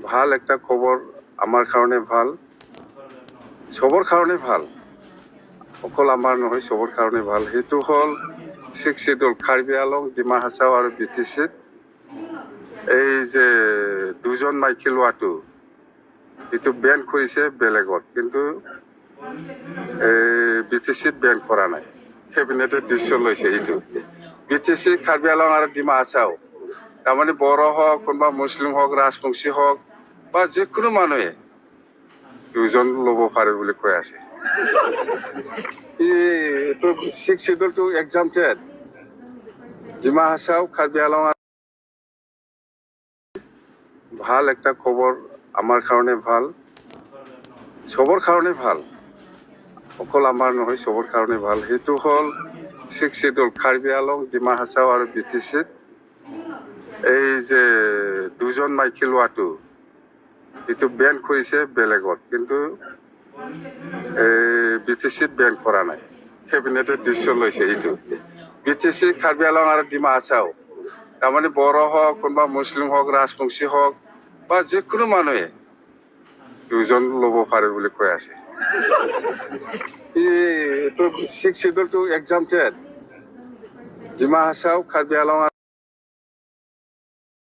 ভাল একটা খবৰ আমাৰ কাৰণে ভাল, সবৰ কাৰণে ভাল, অকল আমাৰ নহয় সবৰ কাৰণে ভাল। সেইটো হল 6 শিডিউল কাৰ্বি আংলং, ডিমা হাছাও আৰু BTCত এই যে দুজন মাইকী লোৱাটো এইটো বেন কৰিছে বেলেগত, কিন্তু BTCত বেন কৰা নাই। কেবিনেটে ডিচিশ্যন লৈছে এইটো। BTC কাৰ্বি আংলং আৰু ডিমা হাছাও তাৰমানে বড়ো হওক, কোনোবা মুছলিম হওক, ৰাজবংশী হওক বা যিকোনো মানুহে দুজন ল'ব পাৰে বুলি কৈ আছে। এইটো 6 শিডিউলটো এক্সামটেড। ডিমা হাছাও, কাৰ্বি আংলং ভাল একটা খবৰ আমাৰ কাৰণে ভাল, সবৰ কাৰণে ভাল, অকল আমাৰ নহয় সবৰ কাৰণে ভাল। সেইটো হল 6 শিডিউল কাৰ্বি আংলং, ডিমা হাছাও আৰু BTCত এই যে দুজন মাইকী লোৱাটো এইটো বেন কৰিছে বেলেগত, কিন্তু BTCত বেন কৰা নাই। কেবিনেটে ডিচিশ্যন লৈছে এইটো। BTC কাৰ্বি আংলং আৰু ডিমা হাছাও তাৰমানে বড়ো হওক, কোনোবা মুছলিম হওক, ৰাজবংশী হওক বা যিকোনো মানুহে দুজন ল'ব পাৰে বুলি কৈ আছে। এইটো 6 শিডিউলটো এক্সামটেড। ডিমা হাছাও, কাৰ্বি আংলং